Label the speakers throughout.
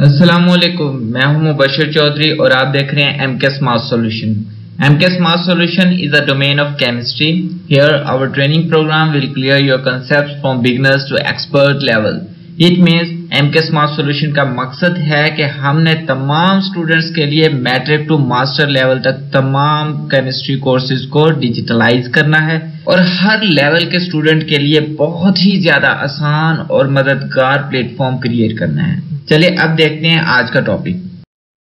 Speaker 1: अस्सलामुअलैकुम, मैं हूं मुबशर चौधरी और आप देख रहे हैं MK Smart Solution. MK Smart Solution is a domain of chemistry. Here, our training program will clear your concepts from beginners to expert level. It means MK Smart Solution का मकसद है कि हमने तमाम स्टूडेंट्स के लिए मैट्रिक टू मास्टर लेवल तक तमाम केमिस्ट्री कोर्सेज को डिजिटलाइज करना है और हर लेवल के स्टूडेंट के लिए बहुत ही ज्यादा आसान और मददगार प्लेटफॉर्म क्रिएट करना है। चलिए अब देखते हैं आज का टॉपिक।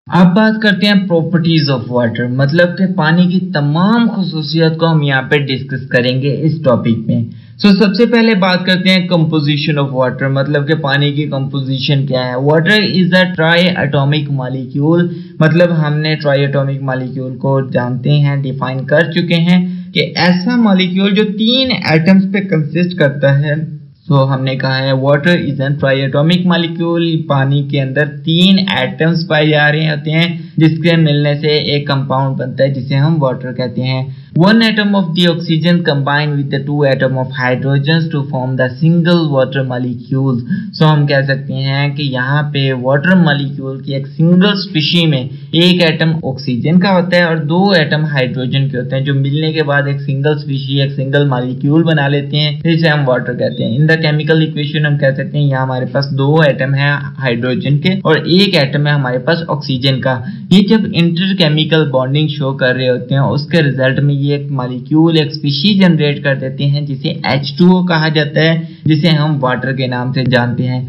Speaker 1: अब बात करते हैं प्रॉपर्टीज ऑफ वाटर, मतलब कि पानी की तमाम खुसूसियत को हम यहाँ पे डिस्कस करेंगे इस टॉपिक में। सबसे पहले बात करते हैं कंपोजिशन ऑफ वाटर, मतलब कि पानी की कंपोजिशन क्या है। Water is a try atomic molecule, मतलब हमने ट्राई एटॉमिक मॉलिक्यूल को जानते हैं, डिफाइन कर चुके हैं कि ऐसा मॉलिक्यूल जो 3 एटम्स पे कंसिस्ट करता है। हमने कहा है water is an try atomic molecule, पानी के अंदर 3 एटम्स पाए जा रहे होते हैं जिसके मिलने से एक कंपाउंड बनता है जिसे हम वाटर कहते हैं। 1 atom of the oxygen combined with the 2 atom of hydrogens to form the single water molecule. हम कह सकते हैं कि यहाँ पे वाटर मॉलिक्यूल की एक सिंगल स्पीशी में एक एटम ऑक्सीजन का होता है और 2 एटम हाइड्रोजन के होते हैं, जो मिलने के बाद एक सिंगल स्पीशी, एक सिंगल मॉलिक्यूल बना लेते हैं, जिसे हम वाटर कहते हैं। इन द केमिकल इक्वेशन हम कह सकते हैं यहाँ हमारे पास 2 एटम है हाइड्रोजन के और एक एटम है हमारे पास ऑक्सीजन का। ये जब इंटरकेमिकल बॉन्डिंग शो कर रहे होते हैं उसके रिजल्ट में ये एक मॉलिक्यूल, एक स्पीशीज जनरेट कर देते हैं जिसे H2O कहा जाता है, जिसे हम वाटर के नाम से जानते हैं।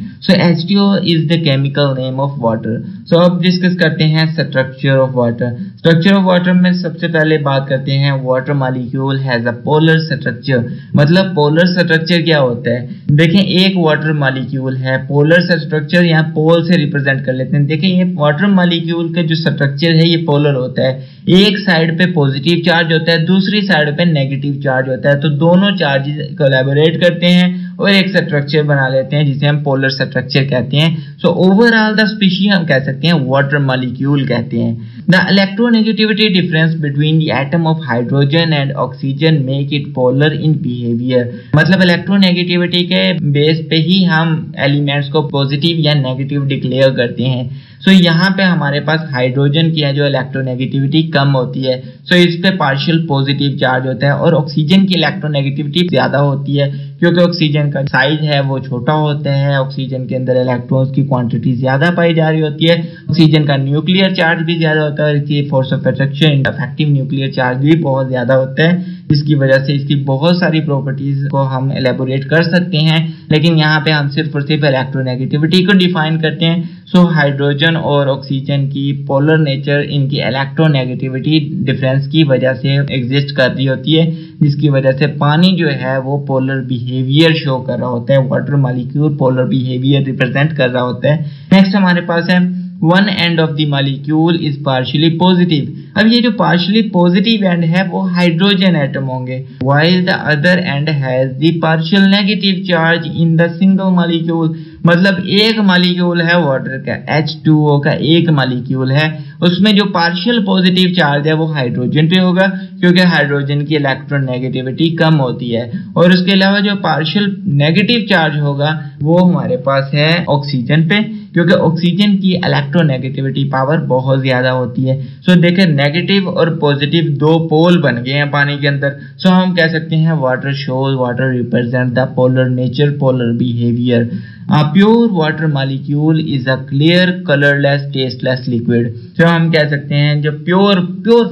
Speaker 1: H2O is the chemical name of water. अब डिस्कस करते हैं structure of water. Structure of water में सबसे पहले बात करते हैं water molecule has a polar structure, मतलब पोलर स्ट्रक्चर क्या होता है। देखें एक वाटर मॉलिक्यूल है, पोलर स्ट्रक्चर यहाँ पोल से रिप्रेजेंट कर लेते हैं। देखें ये वाटर मॉलिक्यूल का जो स्ट्रक्चर है ये पोलर होता है, एक साइड पे पॉजिटिव चार्ज होता है, दूसरी साइड पे नेगेटिव चार्ज होता है, तो दोनों चार्जेस कोलैबोरेट करते हैं और एक स्ट्रक्चर बना लेते हैं जिसे हम पोलर स्ट्रक्चर कहते हैं। ओवरऑल द स्पीशी हम कह सकते हैं वाटर मॉलिक्यूल कहते हैं। The electronegativity difference between the atom of hydrogen and oxygen make it polar in behaviour, मतलब इलेक्ट्रोनेगेटिविटी के बेस पे ही हम एलिमेंट्स को पॉजिटिव या नेगेटिव डिक्लेयर करते हैं। यहाँ पे हमारे पास हाइड्रोजन की है जो इलेक्ट्रोनेगेटिविटी कम होती है, इस पे पार्शियल पॉजिटिव चार्ज होता है, और ऑक्सीजन की इलेक्ट्रोनेगेटिविटी ज्यादा होती है क्योंकि ऑक्सीजन का साइज है वो छोटा होता है, ऑक्सीजन के अंदर इलेक्ट्रॉन्स की क्वांटिटी ज्यादा पाई जा रही होती है, ऑक्सीजन का न्यूक्लियर चार्ज भी ज्यादा होता है और इसकी force of attraction, effective nuclear charge भी बहुत ज्यादा होता है, जिसकी वजह से इसकी बहुत सारी प्रॉपर्टीज को हम एलेबोरेट कर सकते हैं, लेकिन यहाँ पे हम सिर्फ और सिर्फ इलेक्ट्रोनेगेटिविटी को डिफाइन करते हैं। हाइड्रोजन और ऑक्सीजन की पोलर नेचर इनकी इलेक्ट्रोनेगेटिविटी डिफरेंस की वजह से एग्जिस्ट कर रही होती है, जिसकी वजह से पानी जो है वो पोलर बिहेवियर शो कर रहा होता है, water molecule polar behaviour represent कर रहा होता है। नेक्स्ट हमारे पास है one end of the molecule is partially positive। अब ये जो partially positive end है वो हाइड्रोजन एटम होंगे, while the other end has the partial negative charge in the single molecule, मतलब एक मॉलिक्यूल है वाटर का, H2O का एक मॉलिक्यूल है, उसमें जो पार्शियल पॉजिटिव चार्ज है वो हाइड्रोजन पे होगा क्योंकि हाइड्रोजन की इलेक्ट्रोनेगेटिविटी कम होती है, और उसके अलावा जो पार्शियल नेगेटिव चार्ज होगा वो हमारे पास है ऑक्सीजन पे क्योंकि ऑक्सीजन की इलेक्ट्रोनेगेटिविटी पावर बहुत ज्यादा होती है। देखिए नेगेटिव और पॉजिटिव 2 पोल बन गए हैं पानी के अंदर। हम कह सकते हैं water shows water represent the polar nature, polar behaviour. A pure water molecule is a clear, colorless, tasteless liquid। हम कह सकते हैं जो प्योर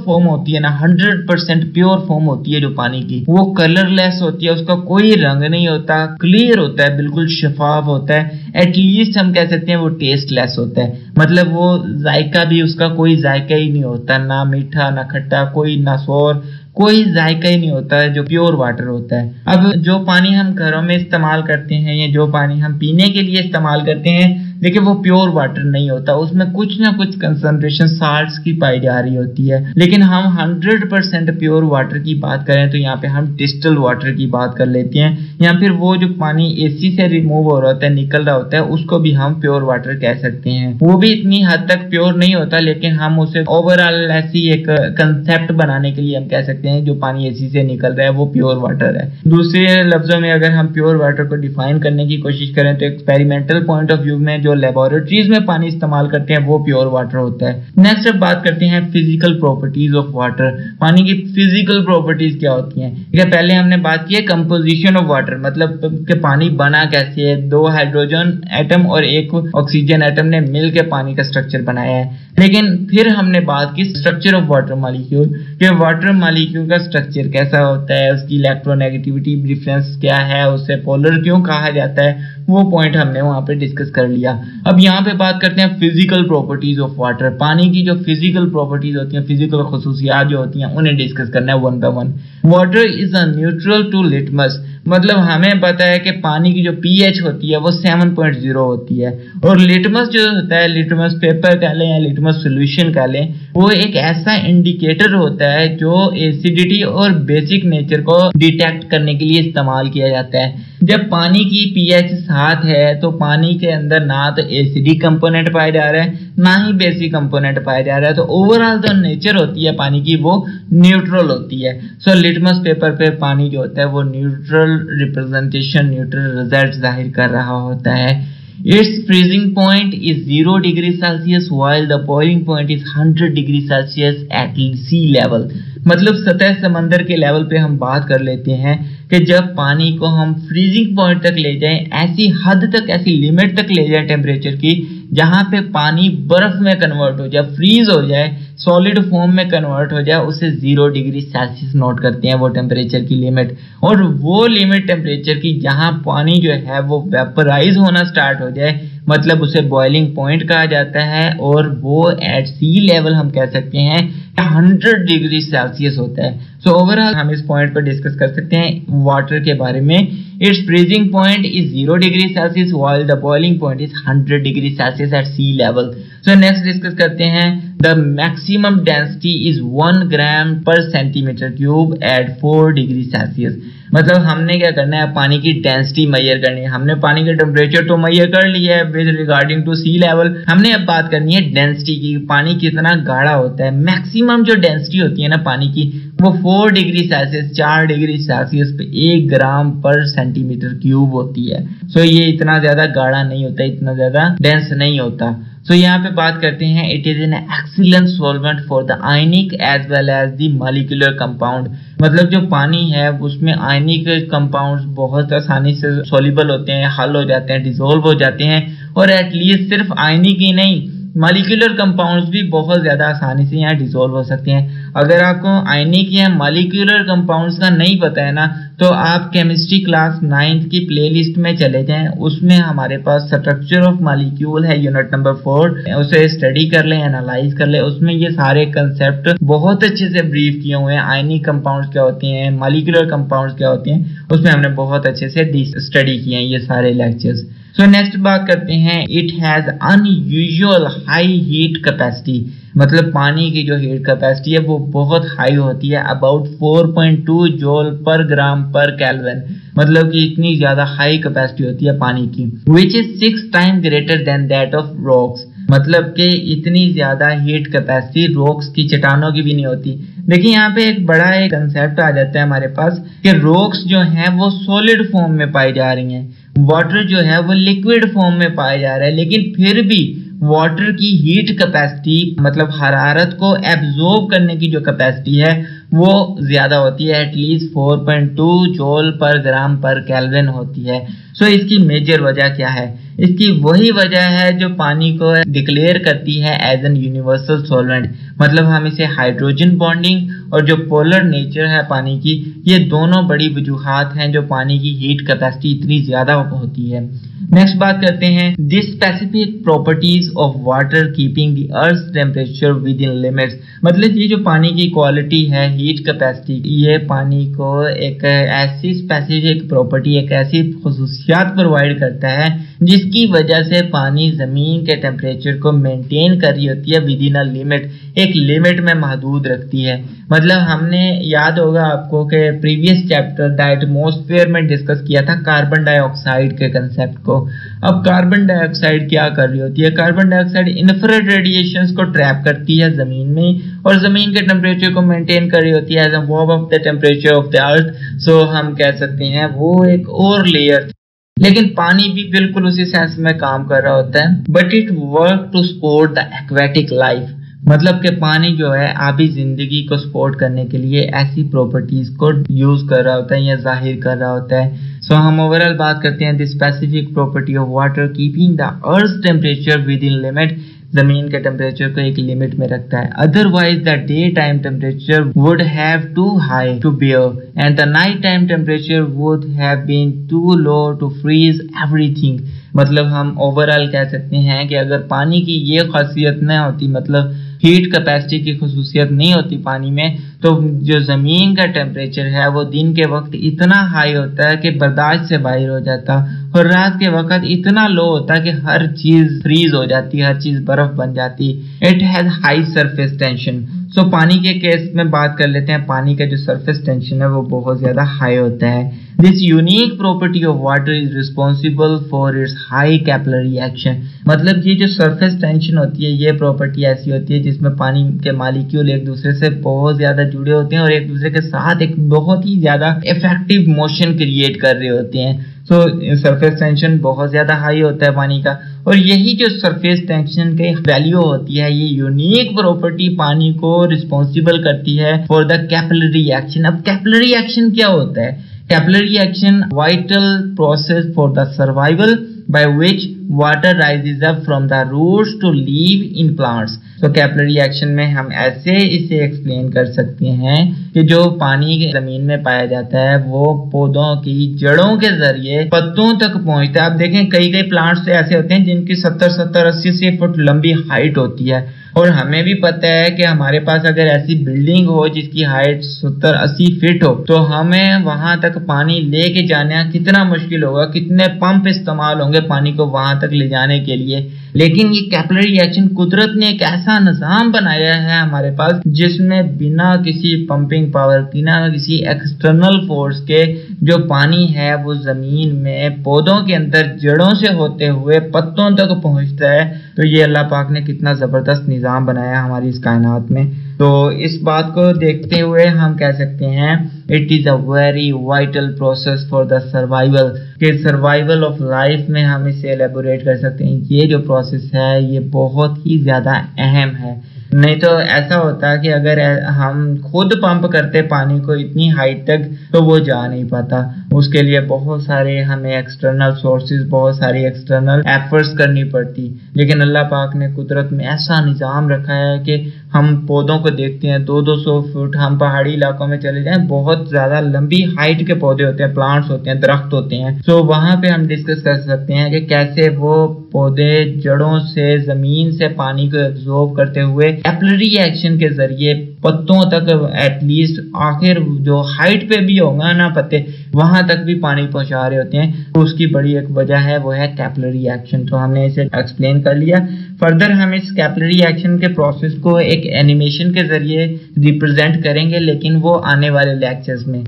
Speaker 1: फॉर्म होती है ना, 100% प्योर फॉर्म होती है जो पानी की, वो कलरलेस होती है, उसका कोई रंग नहीं होता, क्लियर होता है, बिल्कुल शफाफ होता है। एटलीस्ट हम कह सकते हैं वो टेस्टलेस होता है, मतलब वो जायका भी उसका कोई जायका ही नहीं होता, ना मीठा ना खट्टा, कोई ना सोर, कोई जायका ही नहीं होता है जो प्योर वाटर होता है। अब जो पानी हम घरों में इस्तेमाल करते हैं या जो पानी हम पीने के लिए इस्तेमाल करते हैं, देखिए वो प्योर वाटर नहीं होता, उसमें कुछ ना कुछ कंसंट्रेशन साल्ट्स की पाई जा रही होती है। लेकिन हम 100% प्योर वाटर की बात करें तो यहाँ पे हम डिस्टिल वाटर की बात कर लेते हैं, या फिर वो जो पानी एसी से रिमूव हो रहा होता है, निकल रहा होता है, उसको भी हम प्योर वाटर कह सकते हैं। वो भी इतनी हद तक प्योर नहीं होता, लेकिन हम उसे ओवरऑल ऐसी एक कंसेप्ट बनाने के लिए हम कह सकते हैं जो पानी एसी से निकल रहा है वो प्योर वाटर है। दूसरे लफ्जों में अगर हम प्योर वाटर को डिफाइन करने की कोशिश करें तो एक्सपेरिमेंटल पॉइंट ऑफ व्यू में जो लेबोरेटरीज में पानी इस्तेमाल करते हैं वो प्योर वाटर होता है। नेक्स्ट अब बात करते हैं फिजिकल प्रॉपर्टीज ऑफ वाटर। पानी की फिजिकल प्रॉपर्टीज क्या होती हैं? ठीक है, पहले हमने बात की है कंपोजिशन ऑफ वाटर, मतलब कि पानी बना कैसे है। 2 हाइड्रोजन एटम और 1 ऑक्सीजन एटम ने मिलकर पानी का स्ट्रक्चर बनाया है। लेकिन फिर हमने बात की स्ट्रक्चर ऑफ वाटर मॉलिक्यूल, कि वाटर मॉलिक्यूल का स्ट्रक्चर कैसा होता है, उसकी इलेक्ट्रोनेगेटिविटी डिफरेंस क्या है, उसे पोलर क्यों कहा जाता है, वो पॉइंट हमने वहां पे डिस्कस कर लिया। अब यहाँ पे बात करते हैं फिजिकल प्रॉपर्टीज ऑफ वाटर। पानी की जो फिजिकल प्रॉपर्टीज होती हैं, फिजिकल खुसूसियात जो होती हैं, उन्हें डिस्कस करना है one by one. Water is a neutral to litmus, मतलब हमें पता है कि पानी की जो पीएच होती है वो 7.0 होती है, और लिटमस जो होता है, लिटमस पेपर कह लें या लिटमस सॉल्यूशन कह लें, वो एक ऐसा इंडिकेटर होता है जो एसिडिटी और बेसिक नेचर को डिटेक्ट करने के लिए इस्तेमाल किया जाता है। जब पानी की पीएच 7 है तो पानी के अंदर ना तो एसिडिक कंपोनेंट पाया जा रहा है ना ही बेसिक कंपोनेंट पाया जा रहा है, तो ओवरऑल जो नेचर होती है पानी की वो न्यूट्रल होती है। सो लिटमस पेपर पे पानी जो होता है वो न्यूट्रल रिप्रेजेंटेशन, न्यूट्रल रिजल्ट जाहिर कर रहा होता है। Its freezing point is 0 degree Celsius while the boiling point is 100 degree Celsius at sea level। मतलब सतह समंदर के लेवल पे हम बात कर लेते हैं कि जब पानी को हम फ्रीजिंग पॉइंट तक ले जाएं, ऐसी हद तक, ऐसी लिमिट तक ले जाएं टेम्परेचर की, जहां पे पानी बर्फ में कन्वर्ट हो जाए, फ्रीज हो जाए, सॉलिड फॉर्म में कन्वर्ट हो जाए, उसे 0 डिग्री सेल्सियस नोट करते हैं वो टेम्परेचर की लिमिट। और वो लिमिट टेम्परेचर की जहां पानी जो है वो वेपराइज होना स्टार्ट हो जाए, मतलब उसे बॉइलिंग पॉइंट कहा जाता है, और वो एट सी लेवल हम कह सकते हैं 100 डिग्री सेल्सियस होता है। सो ओवरऑल हम इस पॉइंट पर डिस्कस कर सकते हैं वाटर के बारे में। Its freezing point is 0 degree Celsius while the boiling point is 100 degree Celsius at sea level. So next discuss करते हैं the maximum density is 1 gram per centimetre cube at 4 degree Celsius. मतलब हमने क्या करना है, पानी की डेंसिटी मेजर करनी है। हमने पानी का टेम्परेचर तो मेजर कर लिया है with regarding to sea level, हमने अब बात करनी है डेंसिटी की, पानी कितना गाढ़ा होता है। मैक्सिमम जो डेंसिटी होती है ना पानी की, वो 4 डिग्री सेल्सियस, 4 डिग्री सेल्सियस पे 1 ग्राम पर सेंटीमीटर क्यूब होती है। सो ये इतना ज्यादा गाढ़ा नहीं होता, इतना ज्यादा डेंस नहीं होता। सो यहाँ पे बात करते हैं, it is an excellent solvent for the ionic as well as the molecular compound. मतलब जो पानी है उसमें आयनिक कंपाउंड्स बहुत आसानी से सॉल्युबल होते हैं, हल हो जाते हैं, डिसॉल्व हो जाते हैं, और एटलीस्ट सिर्फ आयनिक ही नहीं, मॉलिक्यूलर कंपाउंड्स भी बहुत ज्यादा आसानी से यहाँ डिसॉल्व हो सकते हैं। अगर आपको आयनिक या मॉलिक्यूलर कंपाउंड्स का नहीं पता है ना, तो आप केमिस्ट्री क्लास 9th की प्लेलिस्ट में चले जाएं, उसमें हमारे पास स्ट्रक्चर ऑफ मॉलिक्यूल है, यूनिट नंबर 4, उसे स्टडी कर लें, एनालाइज कर लें। उसमें ये सारे कंसेप्ट बहुत अच्छे से ब्रीफ किए हुए हैं। आयनिक कंपाउंड्स क्या होते हैं, मॉलिक्यूलर कंपाउंड्स क्या होते हैं, उसमें हमने बहुत अच्छे से स्टडी किए हैं ये सारे लेक्चर्स। सो नेक्स्ट बात करते हैं, it has unusual high heat capacity. मतलब पानी की जो हीट कैपेसिटी है वो बहुत हाई होती है, अबाउट 4.2 जूल पर ग्राम पर केल्विन। मतलब कि इतनी ज्यादा हाई कैपेसिटी होती है पानी की, which is 6 time greater than that of rocks. मतलब कि इतनी ज्यादा हीट कैपेसिटी रॉक्स की, चट्टानों की भी नहीं होती। देखिए यहाँ पे एक बड़ा एक कंसेप्ट आ जाता है हमारे पास कि रॉक्स जो हैं वो सॉलिड फॉर्म में पाई जा रही हैं, वाटर जो है वो लिक्विड फॉर्म में पाया जा रहा है, लेकिन फिर भी वाटर की हीट कैपेसिटी, मतलब हरारत को एब्जॉर्ब करने की जो कैपेसिटी है वो ज्यादा होती है, एटलीस्ट 4.2 जूल पर ग्राम पर केल्विन होती है। सो इसकी मेजर वजह क्या है? इसकी वही वजह है जो पानी को डिक्लेयर करती है एज एन यूनिवर्सल सॉल्वेंट। मतलब हम इसे हाइड्रोजन बॉन्डिंग और जो पोलर नेचर है पानी की, ये दोनों बड़ी वजूहात हैं जो पानी की हीट कैपेसिटी इतनी ज्यादा होती है। नेक्स्ट बात करते हैं, this specific properties of water keeping the earth temperature with in limits. मतलब ये जो पानी की क्वालिटी है, हीट कैपेसिटी, ये पानी को एक ऐसी स्पेसिफिक प्रॉपर्टी, एक ऐसी खुसूसियात प्रोवाइड करता है जिसकी वजह से पानी जमीन के टेम्परेचर को मेंटेन कर रही होती है विद इन अ लिमिट, एक लिमिट में महदूद रखती है। मतलब हमने, याद होगा आपको कि प्रीवियस चैप्टर द एटमॉस्फेयर में डिस्कस किया था कार्बन डाइऑक्साइड के कंसेप्ट को। अब कार्बन डाइऑक्साइड क्या कर रही होती है? कार्बन डाइऑक्साइड इंफ्रारेड रेडिएशंस को ट्रैप करती है जमीन में, और जमीन के टेम्परेचर को मेंटेन कर रही होती है as a warm of the temperature of the earth. So हम कह सकते हैं वो एक और लेयर लेकिन पानी भी बिल्कुल उसी सेंस में काम कर रहा होता है, but it work to support the aquatic life. मतलब कि पानी जो है आबी जिंदगी को सपोर्ट करने के लिए ऐसी प्रॉपर्टीज को यूज कर रहा होता है या जाहिर कर रहा होता है। सो हम ओवरऑल बात करते हैं the specific property of water keeping the earth temperature within limit. जमीन के टेम्परेचर को एक लिमिट में रखता है, otherwise the day time temperature would have too high to bear and the night time temperature would have been too low to freeze everything. मतलब हम overall कह सकते हैं कि अगर पानी की ये खासियत न होती, मतलब हीट कैपेसिटी की खसूसियत नहीं होती पानी में, तो जो ज़मीन का टेम्परेचर है वो दिन के वक्त इतना हाई होता है कि बर्दाश्त से बाहर हो जाता, और रात के वक्त इतना लो होता है कि हर चीज़ फ्रीज हो जाती, हर चीज़ बर्फ बन जाती। It has high surface tension. So पानी के केस में बात कर लेते हैं, पानी का जो सरफेस टेंशन है वो बहुत ज़्यादा हाई होता है। This unique property of water is responsible for its high capillary action. मतलब ये जो सरफेस टेंशन होती है, ये प्रॉपर्टी ऐसी होती है जिसमें पानी के मालिक्यूल एक दूसरे से बहुत ज़्यादा जुड़े होते हैं और एक दूसरे के साथ एक बहुत ही ज़्यादा इफेक्टिव मोशन क्रिएट कर रहे होते हैं। सो सरफेस टेंशन बहुत ज़्यादा हाई होता है पानी का, और यही जो सरफेस टेंशन की वैल्यू होती है, ये यूनिक प्रॉपर्टी पानी को रिस्पॉन्सिबल करती है फॉर द कैपिलरी एक्शन। अब कैपिलरी एक्शन क्या होता है? Capillary action vital process for the survival by which water rises up from the roots to live in plants। तो कैपिलरी एक्शन में हम ऐसे इसे एक्सप्लेन कर सकते हैं कि जो पानी जमीन में पाया जाता है वो पौधों की जड़ों के जरिए पत्तों तक पहुंचता है। आप देखें कई प्लांट्स तो ऐसे होते हैं जिनकी 70-80 फुट लंबी हाइट होती है, और हमें भी पता है कि हमारे पास अगर ऐसी बिल्डिंग हो जिसकी हाइट 70-80 फीट हो तो हमें वहां तक पानी लेके जाना कितना मुश्किल होगा, कितने पंप इस्तेमाल होंगे पानी को वहां तक ले जाने के लिए। लेकिन ये कैपिलरी एक्शन कुदरत ने एक ऐसा निजाम बनाया है हमारे पास जिसमें बिना किसी पंपिंग पावर, बिना किसी एक्सटर्नल फोर्स के जो पानी है वो जमीन में पौधों के अंदर जड़ों से होते हुए पत्तों तक पहुंचता है। तो ये अल्लाह पाक ने कितना जबरदस्त निजाम बनाया हमारी इस कायनात में। तो इस बात को देखते हुए हम कह सकते हैं it is a very vital process for the survival, कि सर्वाइवल ऑफ लाइफ में हम इसे एलेबोरेट कर सकते हैं। ये जो प्रोसेस है ये बहुत ही ज्यादा अहम है। नहीं तो ऐसा होता है कि अगर हम खुद पंप करते पानी को इतनी हाइट तक तो वो जा नहीं पाता, उसके लिए बहुत सारे हमें एक्सटर्नल सोर्सेज, बहुत सारी एक्सटर्नल एफर्ट्स करनी पड़ती। लेकिन अल्लाह पाक ने कुदरत में ऐसा निज़ाम रखा है कि हम पौधों को देखते हैं 200-200 फुट, हम पहाड़ी इलाकों में चले जाएं बहुत ज्यादा लंबी हाइट के पौधे होते हैं, प्लांट्स होते हैं, दरख्त होते हैं। तो वहां पे हम डिस्कस कर सकते हैं कि कैसे वो पौधे जड़ों से जमीन से पानी को एब्जॉर्ब करते हुए कैपिलरी एक्शन के जरिए पत्तों तक, एटलीस्ट आखिर जो हाइट पे भी होगा ना पत्ते, वहां तक भी पानी पहुंचा रहे होते हैं। तो उसकी बड़ी एक वजह है वो है कैपिलरी एक्शन। तो हमने इसे एक्सप्लेन कर लिया। फर्दर हम इस कैपिलरी एक्शन के प्रोसेस को एक एनिमेशन के जरिए रिप्रेजेंट करेंगे, लेकिन वो आने वाले लेक्चर्स में।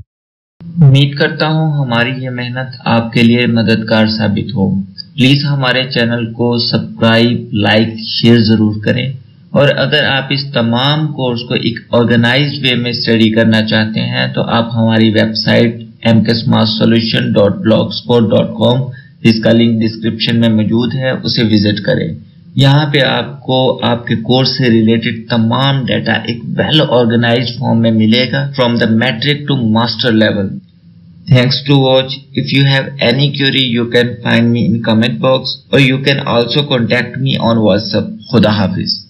Speaker 1: उम्मीद करता हूँ हमारी ये मेहनत आपके लिए मददगार साबित हो। प्लीज हमारे चैनल को सब्सक्राइब, लाइक, शेयर जरूर करें, और अगर आप इस तमाम कोर्स को एक ऑर्गेनाइज्ड वे में स्टडी करना चाहते हैं तो आप हमारी वेबसाइट mksmartsolution.blogspot.com, इसका लिंक डिस्क्रिप्शन में मौजूद है, उसे विजिट करें। यहाँ पे आपको आपके कोर्स से रिलेटेड तमाम डाटा एक वेल ऑर्गेनाइज्ड फॉर्म में मिलेगा, from the matric to master level. Thanks to watch. If you have any query, you can find me in comment box, or you can also contact me on WhatsApp. Khuda Hafiz.